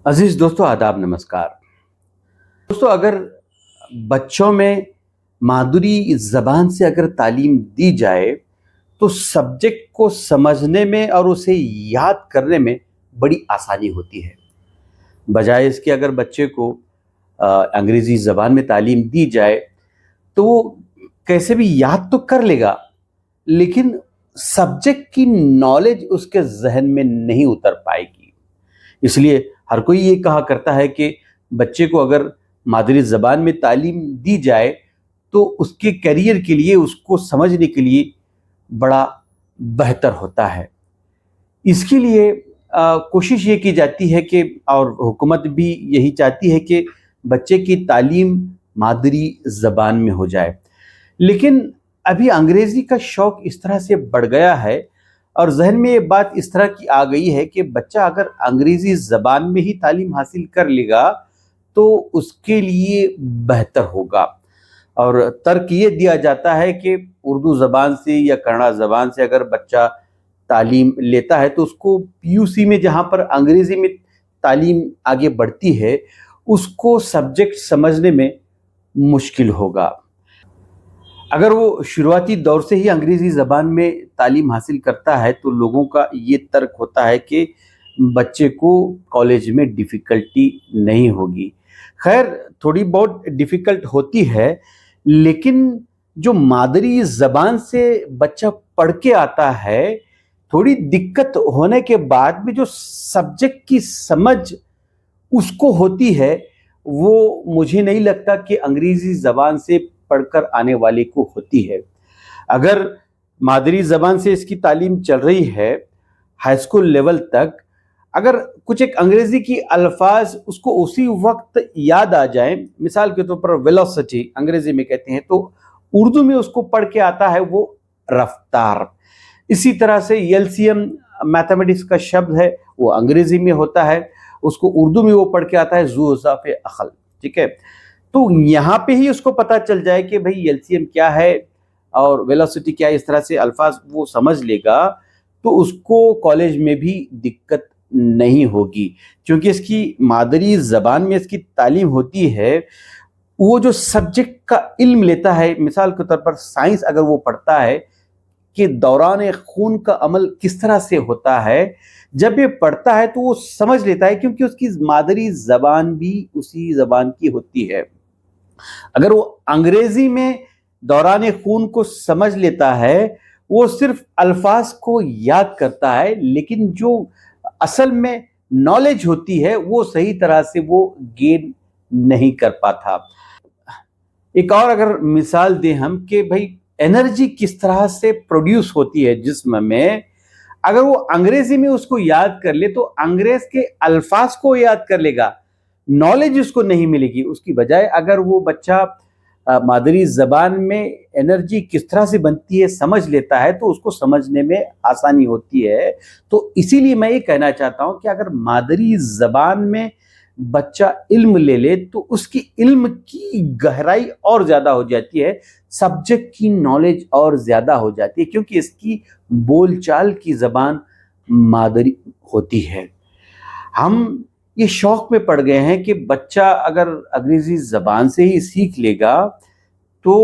अजीज दोस्तों, आदाब, नमस्कार। दोस्तों, अगर बच्चों में मादुरी ज़बान से अगर तालीम दी जाए तो सब्जेक्ट को समझने में और उसे याद करने में बड़ी आसानी होती है। बजाय इसके अगर बच्चे को अंग्रेज़ी ज़बान में तालीम दी जाए तो वो कैसे भी याद तो कर लेगा, लेकिन सब्जेक्ट की नॉलेज उसके जहन में नहीं उतर पाएगी। इसलिए हर कोई ये कहा करता है कि बच्चे को अगर मादरी ज़बान में तालीम दी जाए तो उसके करियर के लिए, उसको समझने के लिए बड़ा बेहतर होता है। इसके लिए कोशिश ये की जाती है कि, और हुकूमत भी यही चाहती है कि बच्चे की तालीम मादरी ज़बान में हो जाए। लेकिन अभी अंग्रेज़ी का शौक़ इस तरह से बढ़ गया है और जहन में ये बात इस तरह की आ गई है कि बच्चा अगर अंग्रेज़ी ज़बान में ही तालीम हासिल कर लेगा तो उसके लिए बेहतर होगा। और तर्क ये दिया जाता है कि उर्दू ज़बान से या कन्नड़ा ज़बान से अगर बच्चा तालीम लेता है तो उसको पीयूसी में, जहाँ पर अंग्रेज़ी में तालीम आगे बढ़ती है, उसको सब्जेक्ट समझने में मुश्किल होगा। अगर वो शुरुआती दौर से ही अंग्रेज़ी ज़बान में तालीम हासिल करता है तो लोगों का ये तर्क होता है कि बच्चे को कॉलेज में डिफ़िकल्टी नहीं होगी। खैर, थोड़ी बहुत डिफ़िकल्ट होती है, लेकिन जो मादरी ज़बान से बच्चा पढ़ के आता है, थोड़ी दिक्कत होने के बाद भी जो सब्जेक्ट की समझ उसको होती है, वो मुझे नहीं लगता कि अंग्रेज़ी ज़बान से पढ़कर आने वाले को होती है। अगर मादरी ज़बान से इसकी तालीम चल रही है हाई स्कूल लेवल तक, अगर कुछ एक अंग्रेज़ी की अल्फाज उसको उसी वक्त याद आ जाए, मिसाल के तौर पर वेलोसिटी अंग्रेज़ी में कहते हैं, तो उर्दू में उसको पढ़ के आता है वो रफ्तार। इसी तरह से एलसीएम मैथमेटिक्स का शब्द है, वो अंग्रेज़ी में होता है, उसको उर्दू में वो पढ़ के आता है ज़ू-ज़ाफ़े अक़ल। ठीक है, तो यहाँ पे ही उसको पता चल जाए कि भाई एलसीएम क्या है और वेलोसिटी क्या है, इस तरह से अल्फाज वो समझ लेगा तो उसको कॉलेज में भी दिक्कत नहीं होगी, क्योंकि इसकी मादरी ज़बान में इसकी तालीम होती है। वो जो सब्जेक्ट का इल्म लेता है, मिसाल के तौर पर साइंस अगर वो पढ़ता है कि दौरान खून का अमल किस तरह से होता है, जब ये पढ़ता है तो वो समझ लेता है, क्योंकि उसकी मादरी ज़बान भी उसी ज़बान की होती है। अगर वो अंग्रेज़ी में दौरान खून को समझ लेता है, वो सिर्फ अल्फाज को याद करता है, लेकिन जो असल में नॉलेज होती है वो सही तरह से वो गेन नहीं कर पाता। एक और अगर मिसाल दें हम कि भाई एनर्जी किस तरह से प्रोड्यूस होती है जिस्म में, अगर वो अंग्रेज़ी में उसको याद कर ले तो अंग्रेज़ के अल्फाज को याद कर लेगा, नॉलेज उसको नहीं मिलेगी। उसकी बजाय अगर वो बच्चा मादरी ज़बान में एनर्जी किस तरह से बनती है समझ लेता है तो उसको समझने में आसानी होती है। तो इसीलिए मैं ये कहना चाहता हूँ कि अगर मादरी ज़बान में बच्चा इल्म ले ले तो उसकी इल्म की गहराई और ज़्यादा हो जाती है, सब्जेक्ट की नॉलेज और ज़्यादा हो जाती है, क्योंकि इसकी बोलचाल की ज़बान मादरी होती है। हम ये शौक़ में पड़ गए हैं कि बच्चा अगर अंग्रेज़ी ज़बान से ही सीख लेगा तो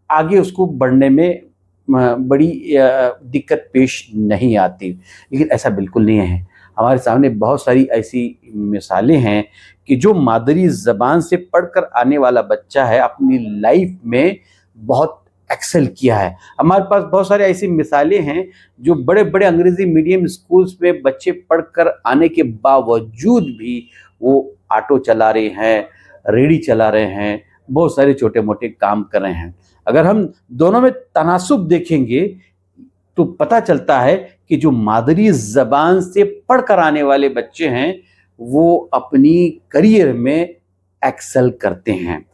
आगे उसको बढ़ने में बड़ी दिक्कत पेश नहीं आती, लेकिन ऐसा बिल्कुल नहीं है। हमारे सामने बहुत सारी ऐसी मिसालें हैं कि जो मादरी ज़बान से पढ़कर आने वाला बच्चा है, अपनी लाइफ में बहुत एक्सेल किया है। हमारे पास बहुत सारे ऐसी मिसालें हैं जो बड़े बड़े अंग्रेज़ी मीडियम स्कूल्स में बच्चे पढ़कर आने के बावजूद भी वो ऑटो चला रहे हैं, रेडी चला रहे हैं, बहुत सारे छोटे मोटे काम कर रहे हैं। अगर हम दोनों में तनासुब देखेंगे तो पता चलता है कि जो मादरी ज़बान से पढ़कर आने वाले बच्चे हैं वो अपनी करियर में एक्सेल करते हैं।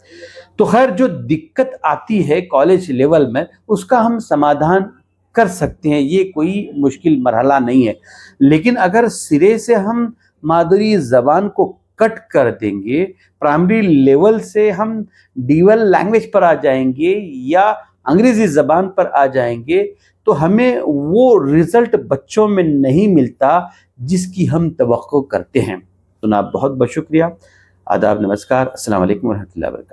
तो खैर, जो दिक्कत आती है कॉलेज लेवल में उसका हम समाधान कर सकते हैं, ये कोई मुश्किल मरहला नहीं है। लेकिन अगर सिरे से हम मादरी ज़बान को कट कर देंगे, प्राइमरी लेवल से हम ड्यूअल लैंग्वेज पर आ जाएंगे या अंग्रेज़ी ज़बान पर आ जाएंगे, तो हमें वो रिज़ल्ट बच्चों में नहीं मिलता जिसकी हम तवक्को करते हैं। جناب بہت بہت شکریہ. آداب، نمسکار، السلام علیکم ورحمۃ اللہ وبرکاتہ.